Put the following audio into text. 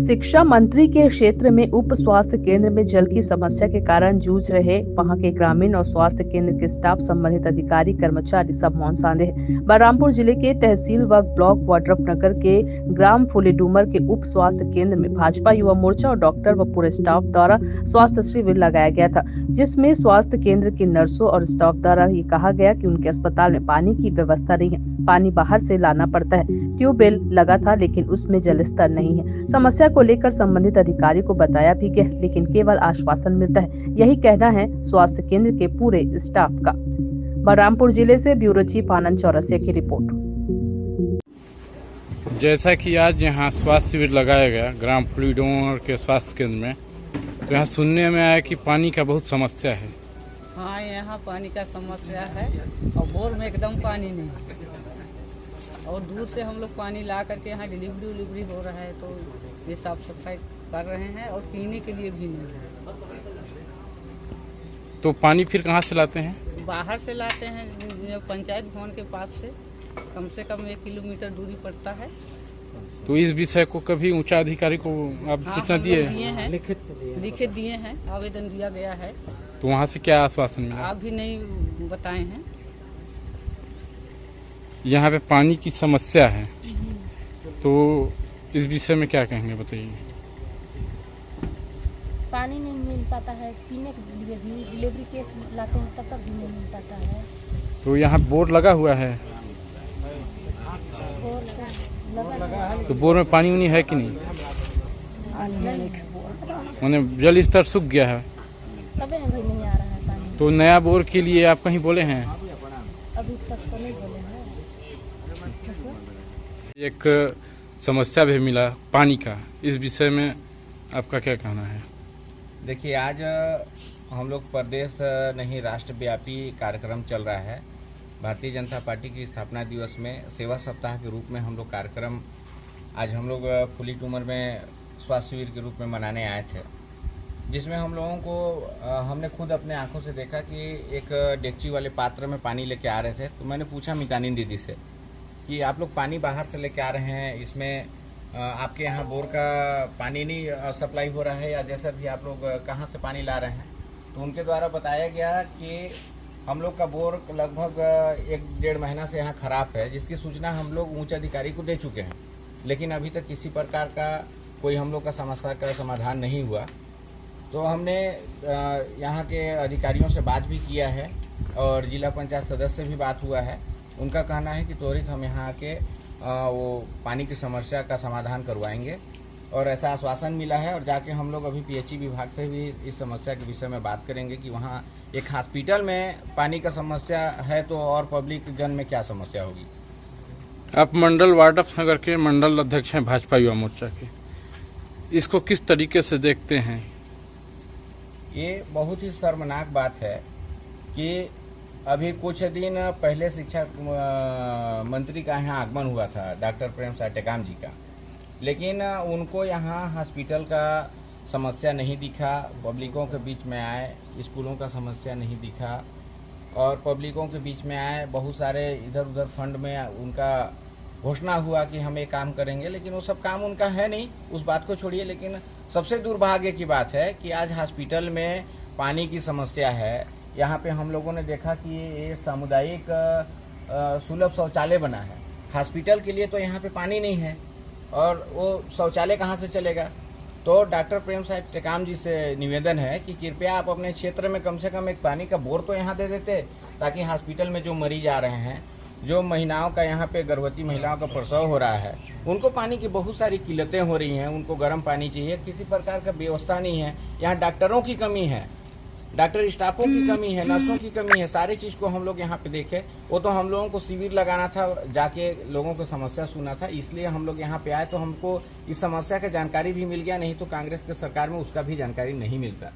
शिक्षा मंत्री के क्षेत्र में उप स्वास्थ्य केंद्र में जल की समस्या के कारण जूझ रहे वहां के ग्रामीण और स्वास्थ्य केंद्र के स्टाफ, संबंधित अधिकारी, कर्मचारी सब मौन सांधे हैं। बलरामपुर जिले के तहसील व ब्लॉक वाड्रफनगर के ग्राम फुलीडूमर के उप स्वास्थ्य केंद्र में भाजपा युवा मोर्चा और डॉक्टर व पूरे स्टाफ द्वारा स्वास्थ्य शिविर लगाया गया था, जिसमें स्वास्थ्य केंद्र की नर्सों और स्टाफ द्वारा ये कहा गया कि उनके अस्पताल में पानी की व्यवस्था नहीं है, पानी बाहर से लाना पड़ता है। ट्यूबवेल लगा था लेकिन उसमें जल स्तर नहीं है। समस्या को लेकर संबंधित अधिकारी को बताया भी गया, लेकिन केवल आश्वासन मिलता है। यही कहना है स्वास्थ्य केंद्र के पूरे स्टाफ का। बलरामपुर जिले से ब्यूरो चीफ आनंद चौरसिया की रिपोर्ट। जैसा कि आज यहाँ स्वास्थ्य शिविर लगाया गया ग्राम फुलीडूमर के स्वास्थ्य केंद्र में, तो यहाँ सुनने में आया कि पानी का बहुत समस्या है। हाँ, यहाँ पानी का समस्या है और बोर में एकदम पानी नहीं, और दूर से हम लोग पानी ला करके यहाँ डिलीवरी हो रहा है, तो ये साफ सफाई कर रहे हैं और पीने के लिए भी नहीं है। तो पानी फिर कहाँ से लाते हैं? बाहर से लाते हैं, पंचायत भवन के पास से कम 1 किलोमीटर दूरी पड़ता है। तो इस विषय को कभी ऊंचा अधिकारी को आप सूचना दिए हैं? लिखित दिए हैं, आवेदन दिया गया है। तो वहाँ से क्या आश्वासन मिला? आप भी नहीं बताए हैं। यहाँ पे पानी की समस्या है, तो इस विषय में क्या कहेंगे, बताइए। पानी नहीं मिल पाता है, पीने के लिए भी डिलीवरी केस लाते हैं तब तक भी नहीं मिल पाता है। तो यहाँ बोर लगा हुआ है, तो बोर में पानी उनी है कि नहीं? मैंने जल स्तर सूख गया है, तबे भी नहीं आ रहा है पानी। तो नया बोर के लिए आप कहीं बोले हैं? अभी तक तो नहीं बोले हैं। एक समस्या भी मिला पानी का, इस विषय में आपका क्या कहना है? देखिए, आज हम लोग प्रदेश नहीं राष्ट्रव्यापी कार्यक्रम चल रहा है। भारतीय जनता पार्टी की स्थापना दिवस में सेवा सप्ताह के रूप में हम लोग कार्यक्रम आज हम लोग फुलीडूमर में स्वास्थ्य शिविर के रूप में मनाने आए थे, जिसमें हम लोगों को हमने खुद अपने आंखों से देखा कि एक डेगची वाले पात्र में पानी लेके आ रहे थे। तो मैंने पूछा मितानिन दीदी से कि आप लोग पानी बाहर से लेके आ रहे हैं, इसमें आपके यहाँ बोर का पानी नहीं सप्लाई हो रहा है, या जैसा भी आप लोग कहाँ से पानी ला रहे हैं? तो उनके द्वारा बताया गया कि हम लोग का बोर लगभग 1-1.5 महीना से यहाँ खराब है, जिसकी सूचना हम लोग उच्च अधिकारी को दे चुके हैं, लेकिन अभी तक किसी प्रकार का कोई हम लोग का समस्या का समाधान नहीं हुआ। तो हमने यहाँ के अधिकारियों से बात भी किया है और जिला पंचायत सदस्य से भी बात हुआ है। उनका कहना है कि त्वरित हम यहाँ आके वो पानी की समस्या का समाधान करवाएंगे, और ऐसा आश्वासन मिला है। और जाके हम लोग अभी पीएचई विभाग से भी इस समस्या के विषय में बात करेंगे कि वहाँ एक हॉस्पिटल में पानी का समस्या है, तो और पब्लिक जन में क्या समस्या होगी। आप मंडल वाड्रफनगर के मंडल अध्यक्ष हैं भाजपा युवा मोर्चा के, इसको किस तरीके से देखते हैं? ये बहुत ही शर्मनाक बात है कि अभी कुछ दिन पहले शिक्षा मंत्री का यहाँ आगमन हुआ था, डॉक्टर प्रेम साय टेकाम जी का, लेकिन उनको यहाँ हॉस्पिटल का समस्या नहीं दिखा। पब्लिकों के बीच में आए, स्कूलों का समस्या नहीं दिखा, और पब्लिकों के बीच में आए, बहुत सारे इधर उधर फंड में उनका घोषणा हुआ कि हम ये काम करेंगे, लेकिन वो सब काम उनका है नहीं, उस बात को छोड़िए। लेकिन सबसे दुर्भाग्य की बात है कि आज हॉस्पिटल में पानी की समस्या है। यहाँ पे हम लोगों ने देखा कि ये सामुदायिक सुलभ शौचालय बना है, हॉस्पिटल के लिए तो यहाँ पे पानी नहीं है, और वो शौचालय कहाँ से चलेगा? तो डॉक्टर प्रेम साय टेकाम जी से निवेदन है कि कृपया आप अपने क्षेत्र में कम से कम एक पानी का बोर तो यहाँ दे देते, ताकि हॉस्पिटल में जो मरीज आ रहे हैं, जो महिलाओं का यहाँ पे गर्भवती महिलाओं का प्रसव हो रहा है, उनको पानी की बहुत सारी किल्लतें हो रही हैं, उनको गर्म पानी चाहिए, किसी प्रकार का व्यवस्था नहीं है। यहाँ डॉक्टरों की कमी है, डॉक्टर स्टाफों की कमी है, नर्सों की कमी है। सारी चीज़ को हम लोग यहाँ पे देखे, वो तो हम लोगों को शिविर लगाना था, जाके लोगों को समस्या सुना था, इसलिए हम लोग यहाँ पे आए। तो हमको इस समस्या का जानकारी भी मिल गया, नहीं तो कांग्रेस के सरकार में उसका भी जानकारी नहीं मिलता।